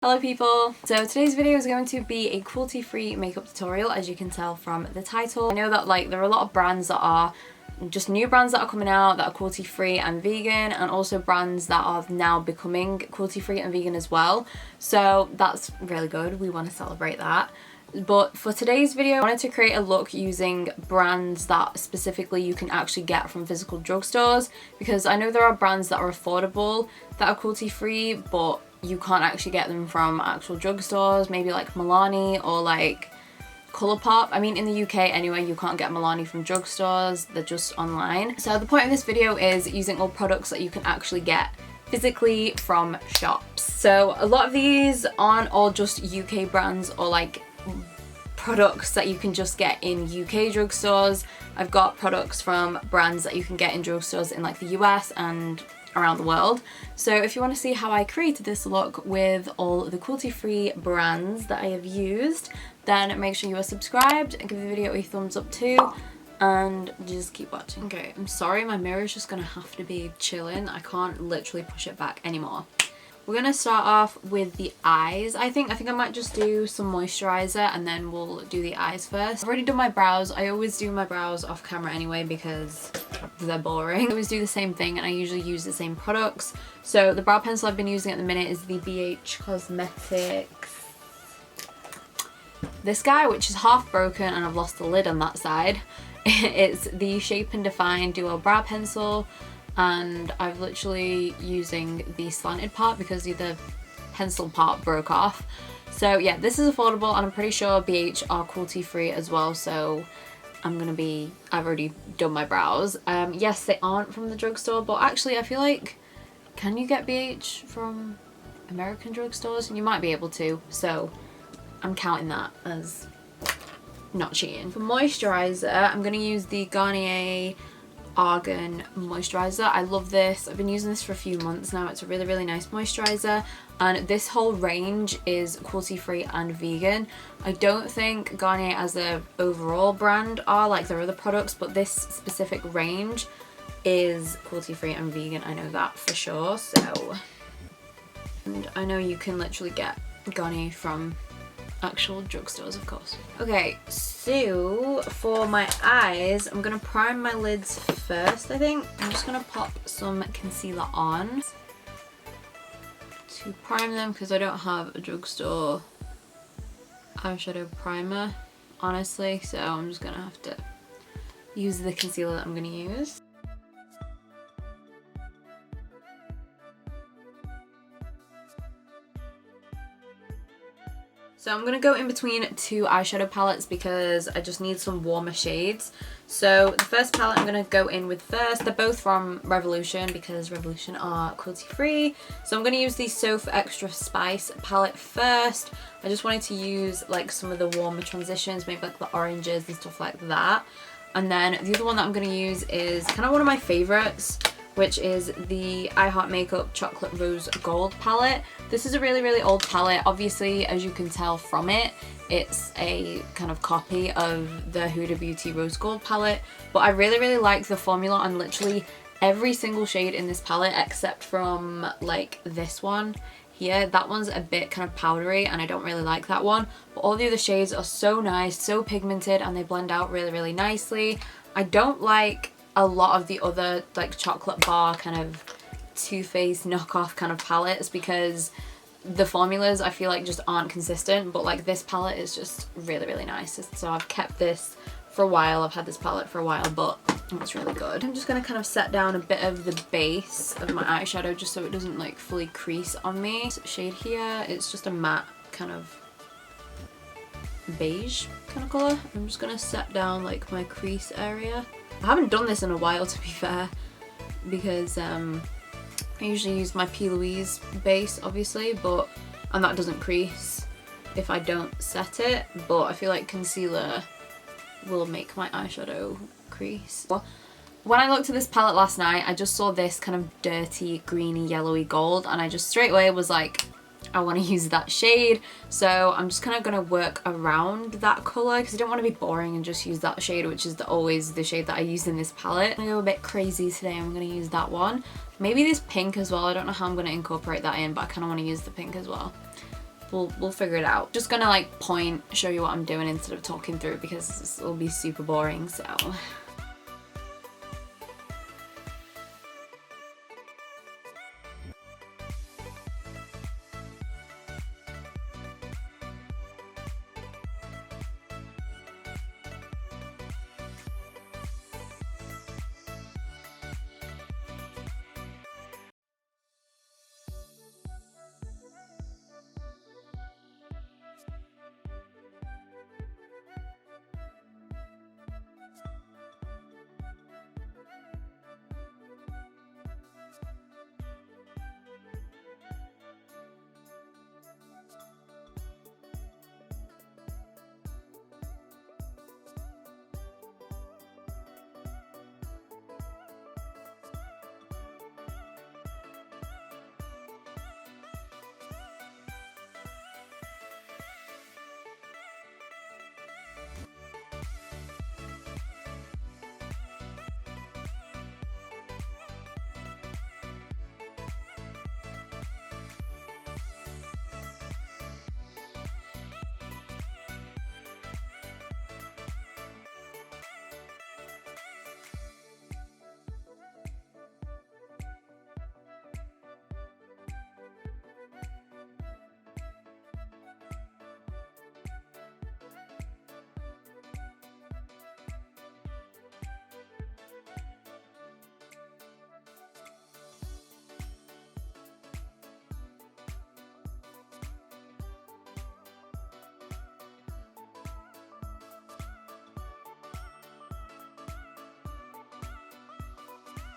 Hello people! So today's video is going to be a cruelty-free makeup tutorial, as you can tell from the title. I know that there are a lot of brands that are just new brands that are coming out that are cruelty-free and vegan, and also brands that are now becoming cruelty-free and vegan as well. So that's really good. We want to celebrate that. But for today's video, I wanted to create a look using brands that specifically you can actually get from physical drugstores, because I know there are brands that are affordable that are cruelty-free, but you can't actually get them from actual drugstores, maybe like Milani or like Colourpop. I mean, in the UK anyway, you can't get Milani from drugstores, they're just online. So the point of this video is using all products that you can actually get physically from shops. So a lot of these aren't all just UK brands or like products that you can just get in UK drugstores. I've got products from brands that you can get in drugstores in like the US and around the world. So if you want to see how I created this look with all the cruelty-free brands that I have used, then make sure you are subscribed and give the video a thumbs up too, and just keep watching. Okay, I'm sorry, my mirror is just gonna have to be chilling. I can't literally push it back anymore. We're gonna start off with the eyes. I think I might just do some moisturiser and then we'll do the eyes first. I've already done my brows. I always do my brows off camera anyway because they're boring. I always do the same thing and I usually use the same products. So the brow pencil I've been using at the minute is the BH Cosmetics this guy, which is half broken and I've lost the lid on that side. It's the Shape and Define Duo Brow Pencil, and I've literally using the slanted part because the pencil part broke off. So yeah, this is affordable and I'm pretty sure BH are cruelty free as well, so I've already done my brows. Yes, they aren't from the drugstore, but actually I feel like, can you get BH from American drugstores? And you might be able to, so I'm counting that as not cheating. For moisturiser, I'm going to use the Garnier Argan moisturiser. I love this. I've been using this for a few months now. It's a really nice moisturiser, and this whole range is cruelty free and vegan. I don't think Garnier as a overall brand are like their other products, but this specific range is cruelty free and vegan. I know that for sure. So, and I know you can literally get Garnier from actual drugstores, of course. Okay, so for my eyes, I'm gonna prime my lids first. I think I'm just gonna pop some concealer on to prime them because I don't have a drugstore eyeshadow primer, honestly, so I'm just gonna have to use the concealer that I'm gonna use. So I'm going to go in between two eyeshadow palettes because I just need some warmer shades. So the first palette I'm going to go in with first, they're both from Revolution because Revolution are cruelty free. So I'm going to use the Sofa Extra Spice palette first. I just wanted to use like some of the warmer transitions, maybe like the oranges and stuff like that. And then the other one that I'm going to use is kind of one of my favourites, which is the I Heart Makeup Chocolate Rose Gold palette. This is a really old palette. Obviously, as you can tell from it, it's a kind of copy of the Huda Beauty Rose Gold palette, but I really like the formula on literally every single shade in this palette except from like this one here. That one's a bit kind of powdery and I don't really like that one, but all the other shades are so nice, so pigmented, and they blend out really nicely. I don't like a lot of the other like chocolate bar kind of Too Faced knockoff kind of palettes because the formulas I feel like just aren't consistent, but like this palette is just really nice. So I've kept this for a while. I've had this palette for a while, but it's really good. I'm just going to kind of set down a bit of the base of my eyeshadow just so it doesn't like fully crease on me. This shade here, it's just a matte kind of beige kind of colour. I'm just going to set down like my crease area. I haven't done this in a while, to be fair, because I usually use my P. Louise base, obviously, and that doesn't crease if I don't set it, but I feel like concealer will make my eyeshadow crease. When I looked at this palette last night, I just saw this kind of dirty, greeny, yellowy gold, and I just straight away was like, I want to use that shade. So I'm just kind of going to work around that colour because I don't want to be boring and just use that shade, which is always the shade that I use in this palette. I'm going to go a bit crazy today. I'm going to use that one. Maybe this pink as well. I don't know how I'm going to incorporate that in, but I kind of want to use the pink as well. we'll figure it out. Just gonna like show you what I'm doing instead of talking through because it'll be super boring, so.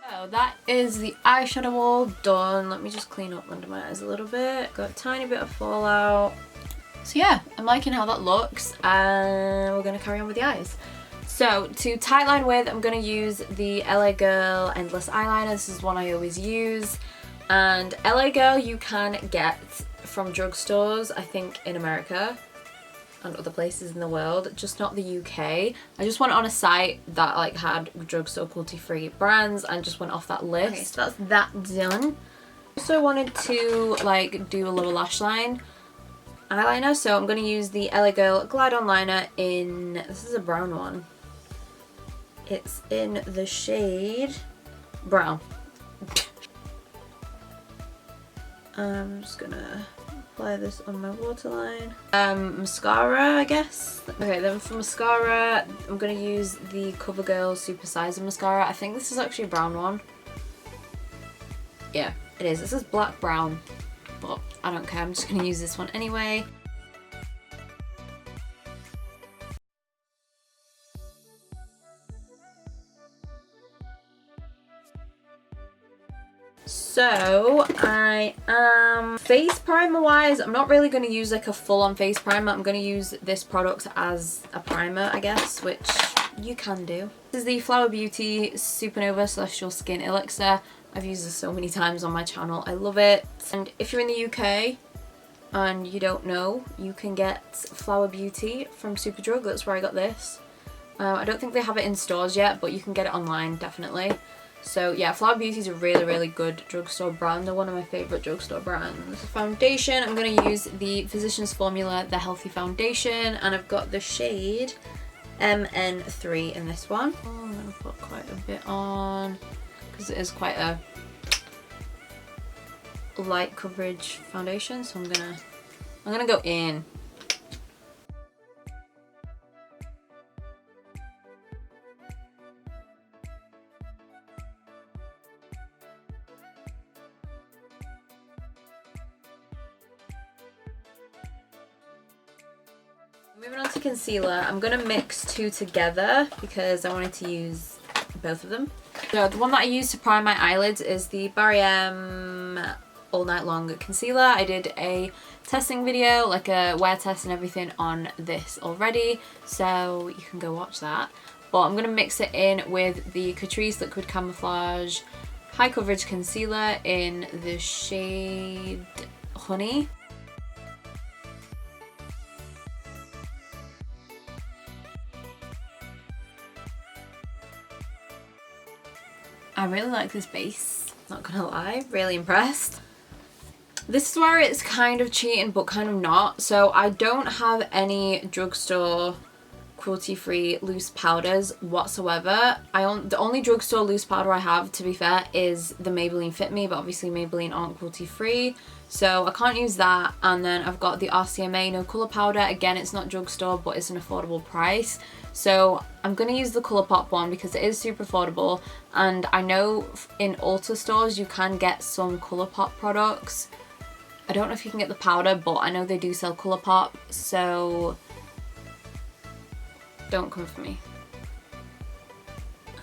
So that is the eyeshadow all done. Let me just clean up under my eyes a little bit. Got a tiny bit of fallout. So yeah, I'm liking how that looks, and we're going to carry on with the eyes. So to tightline with, I'm going to use the LA Girl Endless Eyeliner. This is one I always use. And LA Girl you can get from drugstores, I think, in America and other places in the world, just not the UK. I just went on a site that like had drugstore cruelty-free brands and just went off that list. Okay, so that's that done. Also wanted to like do a little lash line eyeliner, so I'm going to use the LA Girl Glide On Liner in, this is a brown one. It's in the shade brown. I'm just gonna apply this on my waterline. Mascara, I guess. Okay, then for mascara, I'm gonna use the Covergirl Super Sizer Mascara. I think this is actually a brown one. Yeah, it is. This is black brown, but I don't care. I'm just gonna use this one anyway. So I am face primer wise, I'm not really going to use like a full on face primer. I'm going to use this product as a primer, I guess, which you can do. This is the Flower Beauty Supernova Celestial Skin Elixir. I've used this so many times on my channel. I love it. And if you're in the UK and you don't know, you can get Flower Beauty from Superdrug. That's where I got this. I don't think they have it in stores yet, but you can get it online definitely. So yeah, Flower Beauty is a really, really good drugstore brand. They're one of my favourite drugstore brands. Foundation, I'm going to use the Physicians Formula The Healthy Foundation, and I've got the shade MN3 in this one. Oh, I'm going to put quite a bit on because it is quite a light coverage foundation, so I'm gonna go in. Moving on to concealer, I'm going to mix two together because I wanted to use both of them. So the one that I use to prime my eyelids is the Barry M All Night Long Concealer. I did a testing video, like a wear test and everything on this already, so you can go watch that. But I'm going to mix it in with the Catrice Liquid Camouflage High Coverage Concealer in the shade Honey. I really like this base, not gonna lie, really impressed. This is where it's kind of cheating but kind of not. So I don't have any Drugstore cruelty-free loose powders whatsoever. The only Drugstore loose powder I have, to be fair, is the Maybelline Fit Me, but obviously Maybelline aren't cruelty-free, so I can't use that. And then I've got the RCMA No Colour Powder. Again, it's not Drugstore, but it's an affordable price. So I'm going to use the Colourpop one because it is super affordable, and I know in Ulta stores you can get some Colourpop products. I don't know if you can get the powder, but I know they do sell Colourpop, so don't come for me.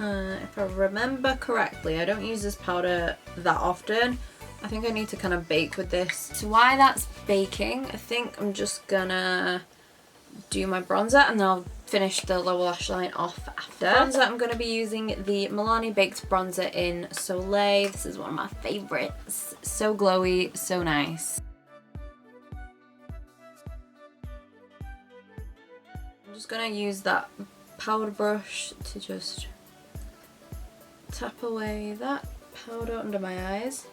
If I remember correctly, I don't use this powder that often. I think I need to kind of bake with this. So while that's baking, I think I'm just gonna do my bronzer and then I'll finish the lower lash line off after. Bronzer, I'm going to be using the Milani Baked Bronzer in Solei. This is one of my favourites. So glowy, so nice. I'm just going to use that powder brush to just tap away that powder under my eyes.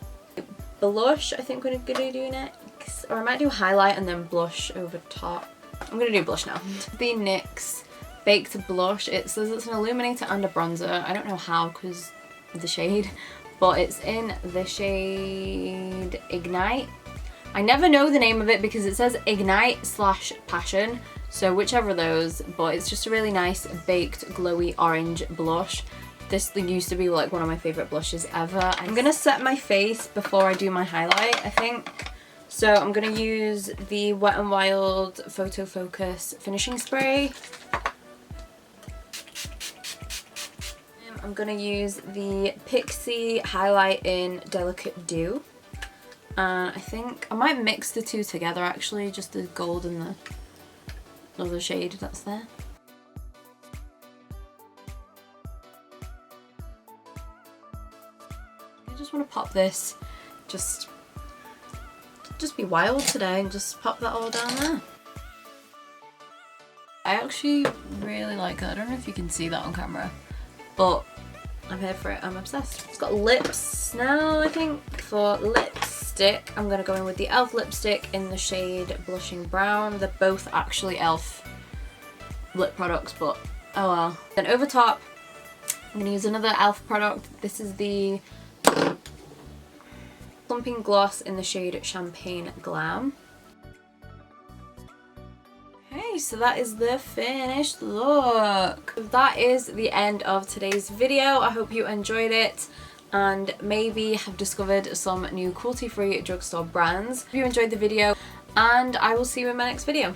Blush, I think we're going to do next. Or I might do highlight and then blush over top. I'm going to do blush now. The NYX Baked Blush. It says it's an illuminator and a bronzer. I don't know how because of the shade, but it's in the shade Ignite. I never know the name of it because it says Ignite/Passion, so whichever of those, but it's just a really nice baked glowy orange blush. This used to be like one of my favourite blushes ever. I'm going to set my face before I do my highlight, I think. So I'm going to use the Wet n Wild Photo Focus Finishing Spray. I'm going to use the Pixi Highlight in Delicate Dew. And I think I might mix the two together actually, just the gold and the other shade that's there. I just want to pop this, just be wild today and just pop that all down there. I actually really like it. I don't know if you can see that on camera, but I'm here for it. I'm obsessed. It's got lips now, I think. For lipstick, I'm going to go in with the e.l.f. lipstick in the shade Blushing Brown. They're both actually e.l.f. lip products, but oh well. Then over top, I'm going to use another e.l.f. product. This is the Plumping Gloss in the shade Champagne Glam. Okay, so that is the finished look. That is the end of today's video. I hope you enjoyed it and maybe have discovered some new cruelty-free drugstore brands. Hope you enjoyed the video and I will see you in my next video.